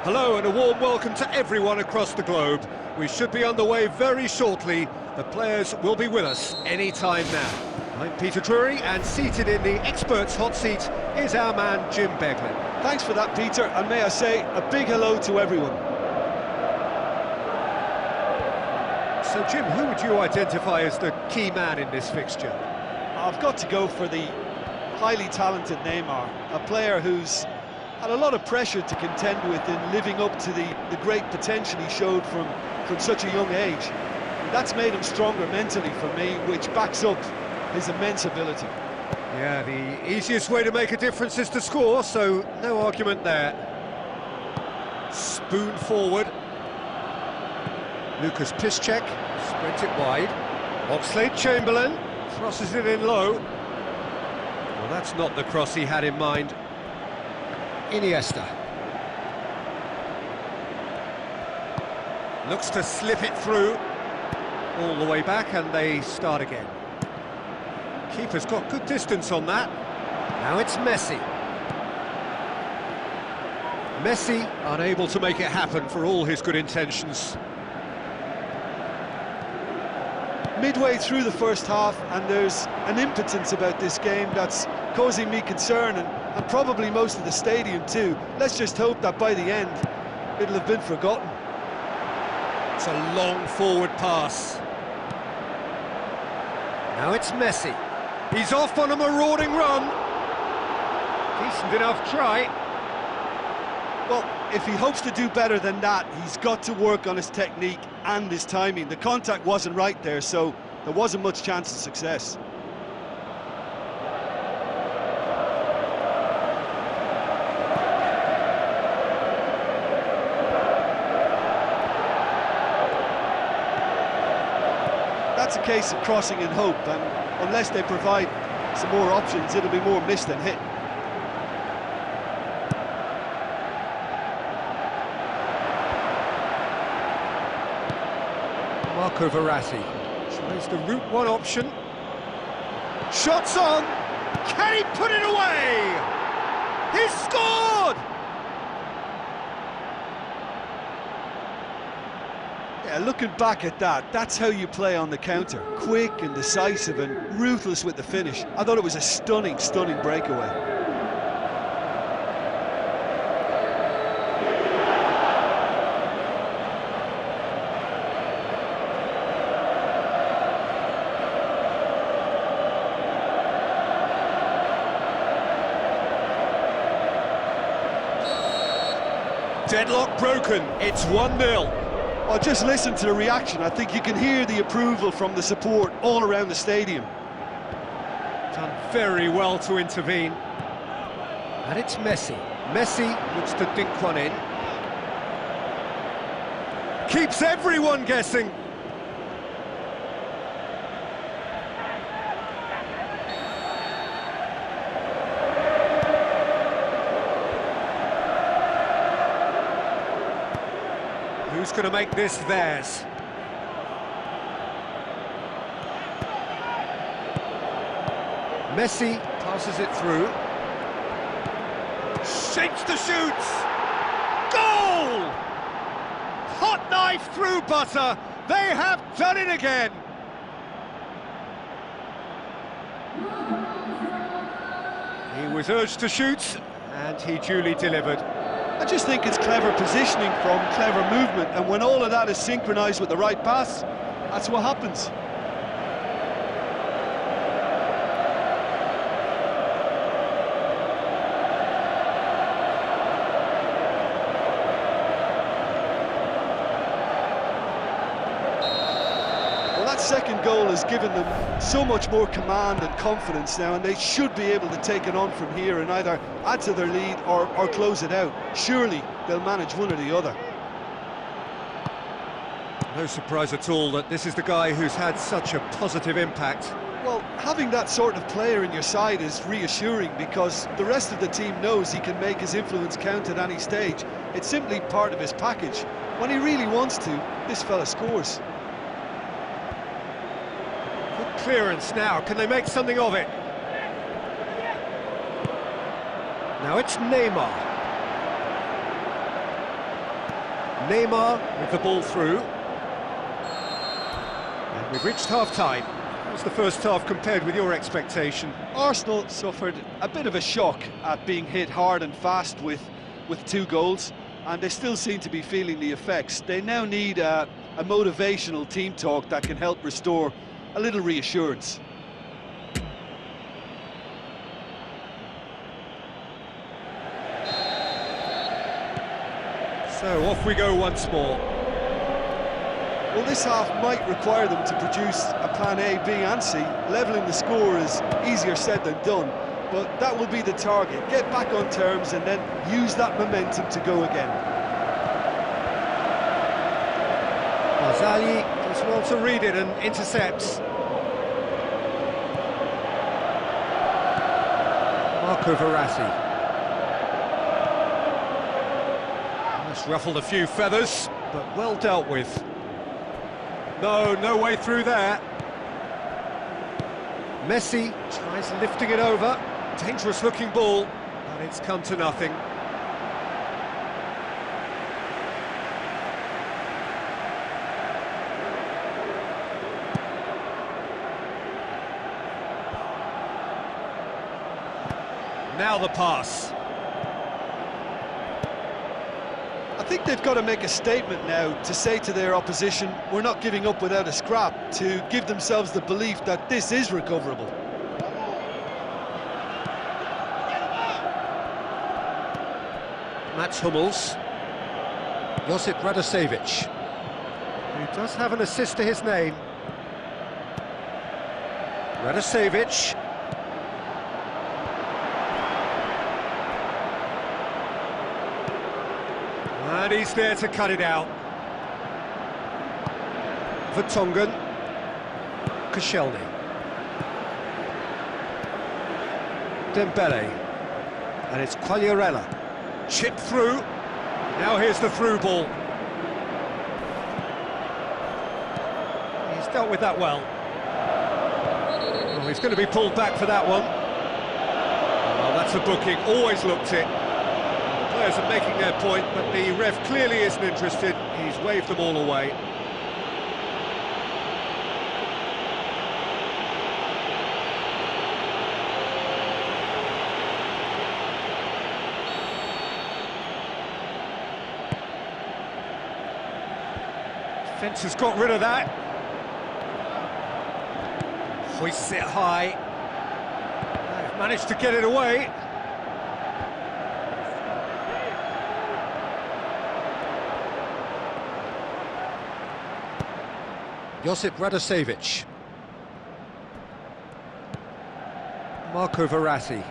Hello and a warm welcome to everyone across the globe. We should be underway very shortly. The players will be with us any time now. I'm Peter Drury, and seated in the experts' hot seat is our man Jim Beglin. Thanks for that, Peter, and may I say a big hello to everyone. So Jim, who would you identify as the key man in this fixture? I've got to go for the highly talented Neymar, a player who's had a lot of pressure to contend with in living up to the great potential he showed from such a young age. And that's made him stronger mentally for me, which backs up his immense ability. Yeah, the easiest way to make a difference is to score, so no argument there. Spoon forward. Lucas Piszczek spreads it wide. Oxlade-Chamberlain crosses it in low. Well, that's not the cross he had in mind. Iniesta. Looks to slip it through. All the way back, and they start again. Keeper's got good distance on that. Now it's Messi. Messi unable to make it happen for all his good intentions. Midway through the first half, and there's an impotence about this game that's causing me concern, and probably most of the stadium too. Let's just hope that by the end it'll have been forgotten. It's a long forward pass. Now it's Messi. He's off on a marauding run. Decent enough try. Well, if he hopes to do better than that, he's got to work on his technique and his timing. The contact wasn't right there, so there wasn't much chance of success. That's a case of crossing in hope, and unless they provide some more options, it'll be more miss than hit. Marco Verratti tries the route one option. Shots on! Can he put it away? He's scored! Yeah, looking back at that, that's how you play on the counter. Quick and decisive and ruthless with the finish. I thought it was a stunning, stunning breakaway. Deadlock broken, it's 1-0. Well, just listen to the reaction. I think you can hear the approval from the support all around the stadium. Done very well to intervene. And it's Messi. Messi looks to dink one in. Keeps everyone guessing. Who's going to make this theirs? Messi passes it through. Shapes the shoots! Goal! Hot knife through butter! They have done it again! He was urged to shoot, and he duly delivered. I just think it's clever positioning from clever movement, and when all of that is synchronised with the right pass, that's what happens. Well, that second goal has given them so much more command and confidence now, and they should be able to take it on from here and either add to their lead or close it out. Surely they'll manage one or the other. No surprise at all that this is the guy who's had such a positive impact. Well, having that sort of player in your side is reassuring because the rest of the team knows he can make his influence count at any stage. It's simply part of his package. When he really wants to, this fella scores. Good clearance now. Can they make something of it? Now it's Neymar. Neymar with the ball through. And we've reached half-time. How's the first half compared with your expectation? Arsenal suffered a bit of a shock at being hit hard and fast with 2 goals, and they still seem to be feeling the effects. They now need a motivational team talk that can help restore a little reassurance. So off we go once more. Well, this half might require them to produce a plan A, B and C. Levelling the score is easier said than done, but that will be the target. Get back on terms and then use that momentum to go again. Barzagli does well to read it and intercepts. Marco Verratti. That's ruffled a few feathers, but well dealt with. No way through there. Messi tries lifting it over. Dangerous looking ball, but it's come to nothing. Now the pass. I think they've got to make a statement now to say to their opposition, we're not giving up without a scrap, to give themselves the belief that this is recoverable. Mats Hummels. Josip Radosevic, who does have an assist to his name. Radosevic. And he's there to cut it out. Vertonghen. Koscielny. Dembele. And it's Quagliarella. Chip through. Now here's the through ball. He's dealt with that well. Oh, he's going to be pulled back for that one. Well, that's a booking. Always looked it. Players are making their point, but the ref clearly isn't interested. He's waved them all away. Defence has got rid of that. Hoists it high. They've managed to get it away. Josip Radosevic. Marco Verratti.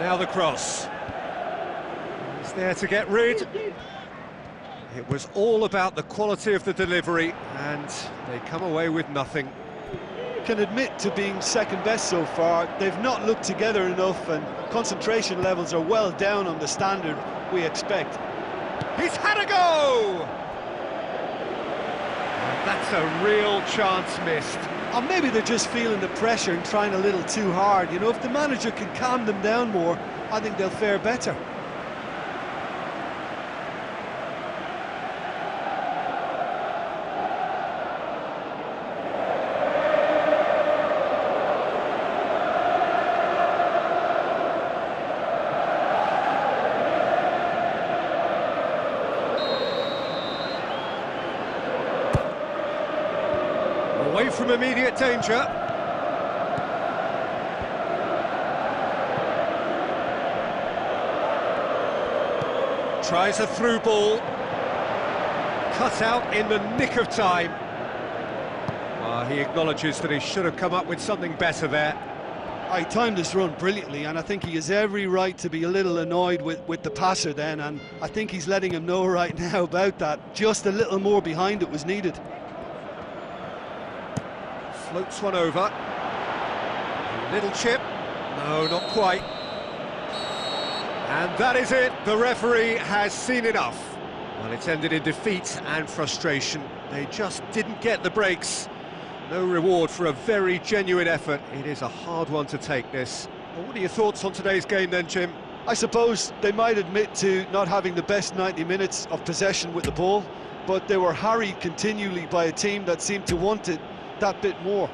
Now the cross. He's there to get rid. It was all about the quality of the delivery, and they come away with nothing. Can admit to being second best so far. They've not looked together enough, and concentration levels are well down on the standard we expect. He's had a go! And that's a real chance missed. Or maybe they're just feeling the pressure and trying a little too hard. You know, if the manager can calm them down more, I think they'll fare better. Away from immediate danger. Tries a through ball. Cut out in the nick of time. Well, he acknowledges that he should have come up with something better there. He timed this run brilliantly, and I think he has every right to be a little annoyed with the passer then, and I think he's letting him know right now about that. Just a little more behind it was needed. Floats one over. Little chip. No, not quite. And that is it. The referee has seen enough. Well, it's ended in defeat and frustration. They just didn't get the breaks. No reward for a very genuine effort. It is a hard one to take, this. Well, what are your thoughts on today's game then, Jim? I suppose they might admit to not having the best 90 minutes of possession with the ball, but they were harried continually by a team that seemed to want it that bit more.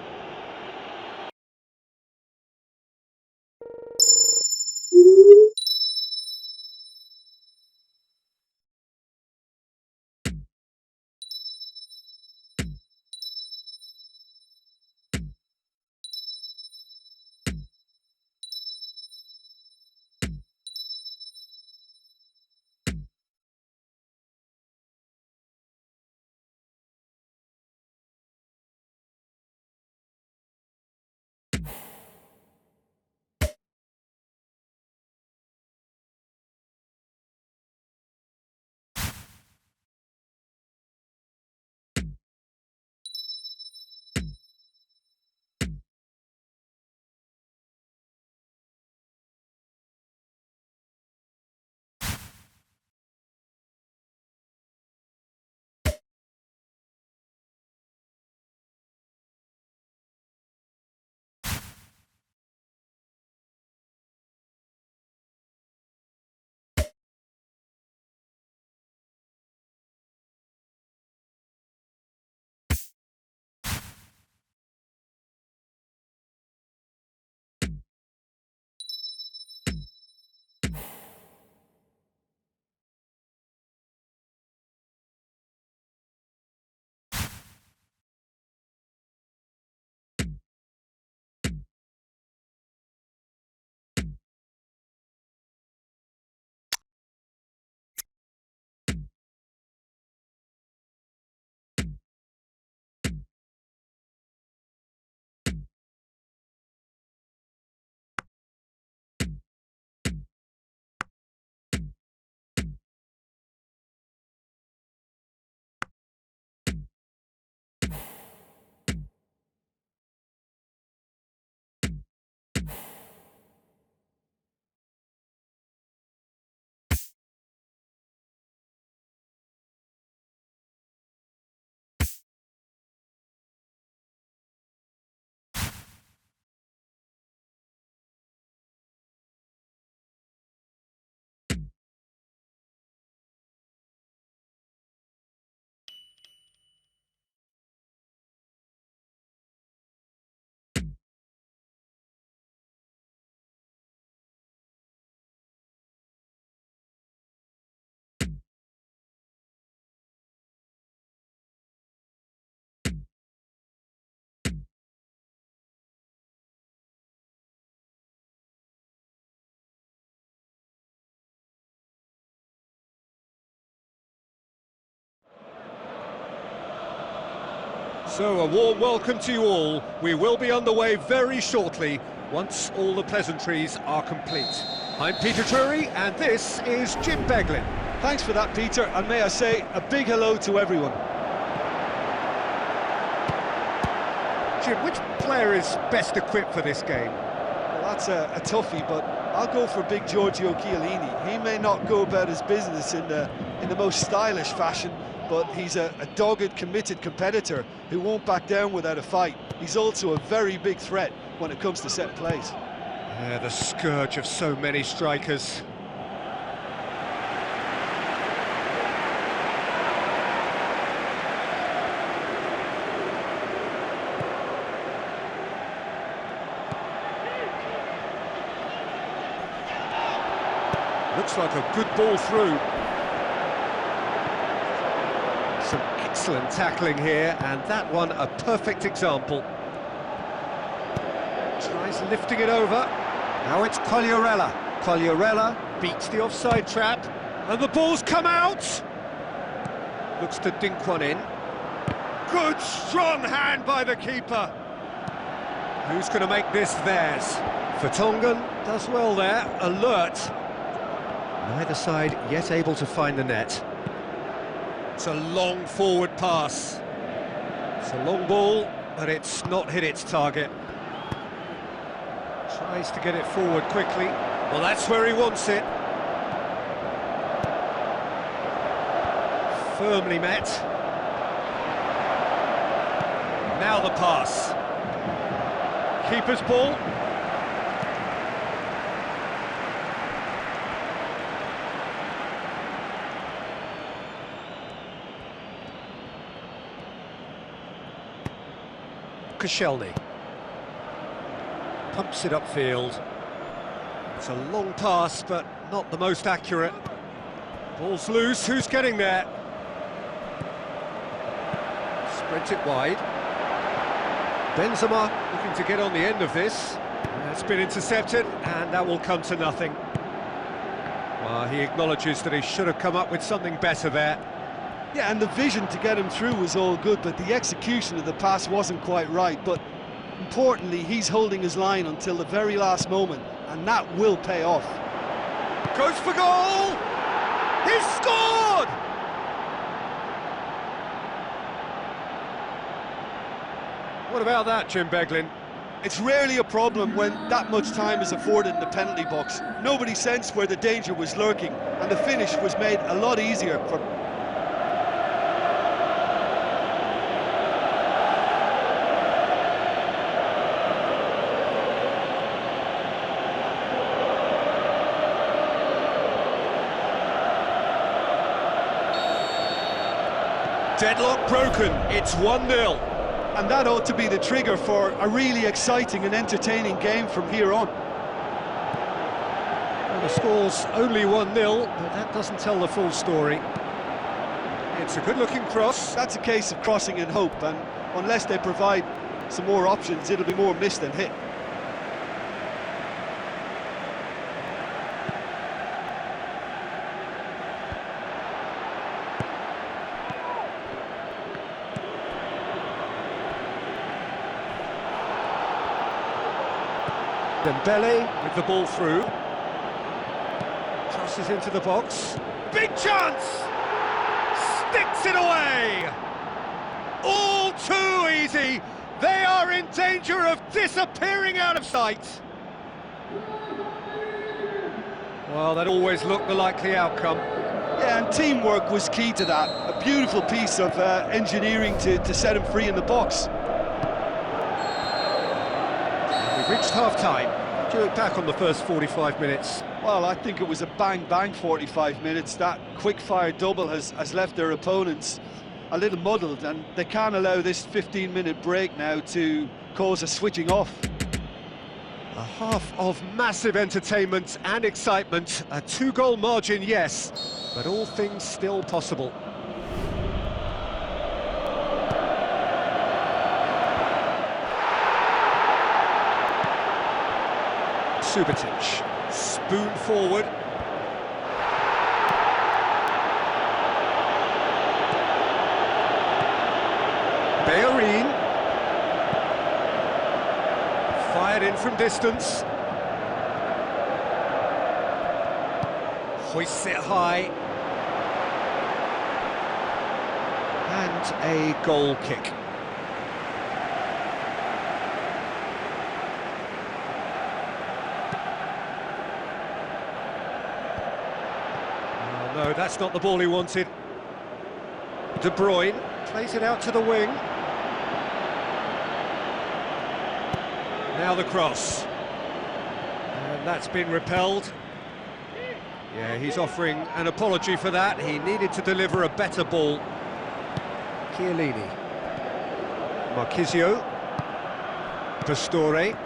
So, a warm welcome to you all. We will be underway very shortly, once all the pleasantries are complete. I'm Peter Drury, and this is Jim Beglin. Thanks for that, Peter, and may I say a big hello to everyone. Jim, which player is best equipped for this game? Well, that's a toughie, but I'll go for big Giorgio Chiellini. He may not go about his business in the most stylish fashion, but he's a dogged, committed competitor who won't back down without a fight. He's also a very big threat when it comes to set plays. Yeah, the scourge of so many strikers. Looks like a good ball through. Some excellent tackling here, and that one a perfect example. Tries lifting it over. Now it's Quagliarella. Quagliarella beats the offside trap, and the ball's come out. Looks to dink one in. Good strong hand by the keeper. Who's going to make this theirs? Vertonghen does well there, alert. Neither side yet able to find the net. It's a long forward pass. It's a long ball, but it's not hit its target. Tries to get it forward quickly. Well, that's where he wants it. Firmly met. Now the pass. Keeper's ball. Koscielny. Pumps it upfield. It's a long pass, but not the most accurate. Ball's loose, who's getting there? Sprint it wide. Benzema looking to get on the end of this. It's been intercepted, and that will come to nothing. Well, he acknowledges that he should have come up with something better there. Yeah, and the vision to get him through was all good, but the execution of the pass wasn't quite right. But importantly, he's holding his line until the very last moment, and that will pay off. Goes for goal! He's scored! What about that, Jim Beglin? It's rarely a problem when that much time is afforded in the penalty box. Nobody sensed where the danger was lurking, and the finish was made a lot easier for... Deadlock broken, it's 1-0. And that ought to be the trigger for a really exciting and entertaining game from here on. Well, the score's only 1-0, but that doesn't tell the full story. It's a good-looking cross. That's a case of crossing in hope, and unless they provide some more options, it'll be more missed than hit. Dembele with the ball through. Crosses into the box. Big chance! Sticks it away! All too easy! They are in danger of disappearing out of sight! Well, that always looked the likely outcome. Yeah, and teamwork was key to that. A beautiful piece of engineering to set him free in the box. We've reached half-time. Do you look back on the first 45 minutes? Well, I think it was a bang-bang 45 minutes. That quick-fire double has left their opponents a little muddled, and they can't allow this 15-minute break now to cause a switching off. A half of massive entertainment and excitement. A 2-goal margin, yes, but all things still possible. Subotic, spoon forward. Bellerin. Fired in from distance. Hoists it high. And a goal kick. No, that's not the ball he wanted. De Bruyne plays it out to the wing. Now the cross. And that's been repelled. Yeah, he's offering an apology for that. He needed to deliver a better ball. Chiellini. Marchisio. Pastore.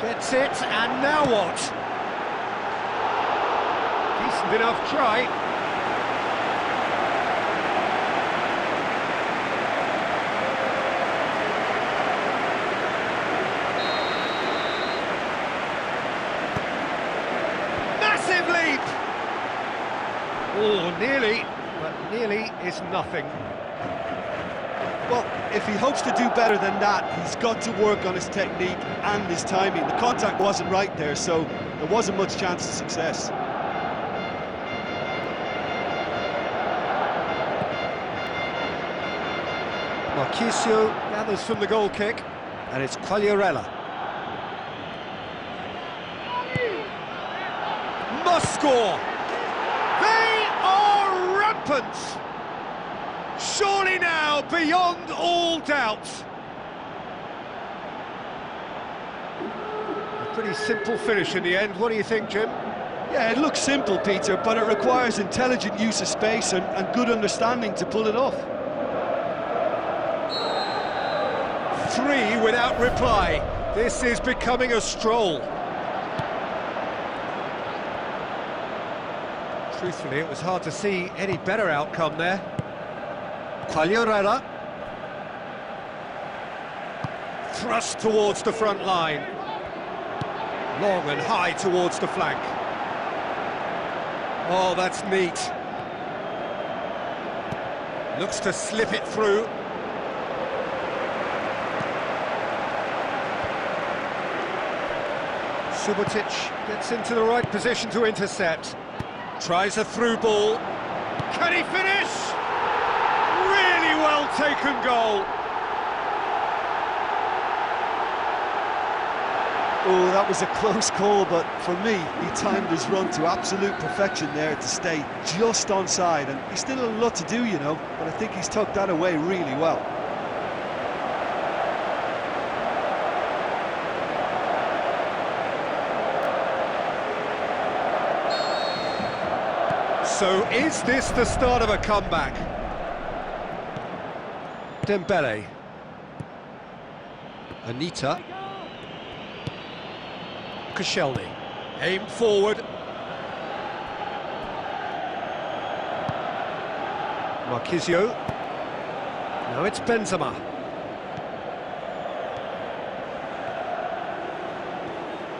Gets it, and now what? Decent enough try. Massive leap! Oh, nearly, but nearly is nothing. Well, if he hopes to do better than that, he's got to work on his technique and his timing. The contact wasn't right there, so there wasn't much chance of success. Marchisio gathers from the goal kick, and it's Quagliarella. Must score! They are rampant! Surely now, beyond all doubt. A pretty simple finish in the end. What do you think, Jim? Yeah, it looks simple, Peter, but it requires intelligent use of space and good understanding to pull it off. 3 without reply. This is becoming a stroll. Truthfully, it was hard to see any better outcome there. Quagliarella. Thrust towards the front line. Long and high towards the flank. Oh, that's neat. Looks to slip it through. Subotic gets into the right position to intercept. Tries a through ball. Can he finish? Really well taken goal. Oh, that was a close call, but for me, he timed his run to absolute perfection there to stay just onside, and he's still a lot to do, you know, but I think he's tucked that away really well. So is this the start of a comeback? Dembele. Anita. Koscielny. Aimed forward. Marquisio. Now it's Benzema.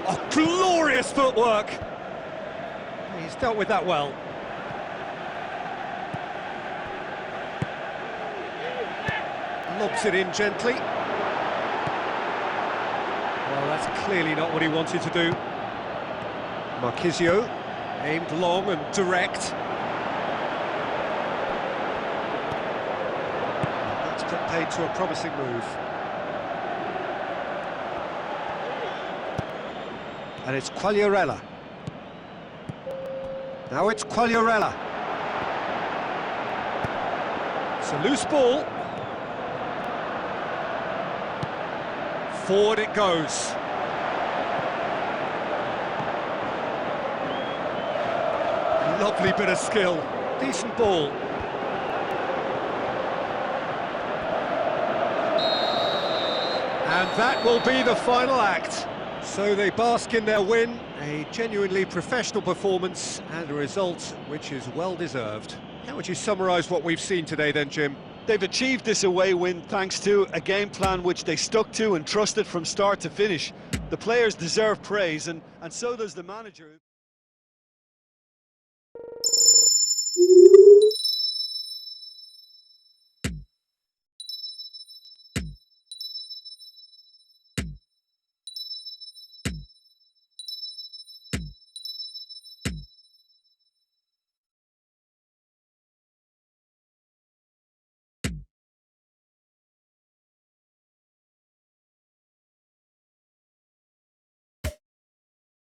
Oh, glorious footwork! He's dealt with that well. Lobs it in gently. Well, that's clearly not what he wanted to do. Marquisio, aimed long and direct. That's put paid to a promising move. And it's Quagliarella. Now it's Quagliarella. It's a loose ball. Forward it goes. Lovely bit of skill. Decent ball. And that will be the final act. So they bask in their win, a genuinely professional performance and a result which is well deserved. How would you summarise what we've seen today then, Jim? They've achieved this away win thanks to a game plan which they stuck to and trusted from start to finish. The players deserve praise, and so does the manager.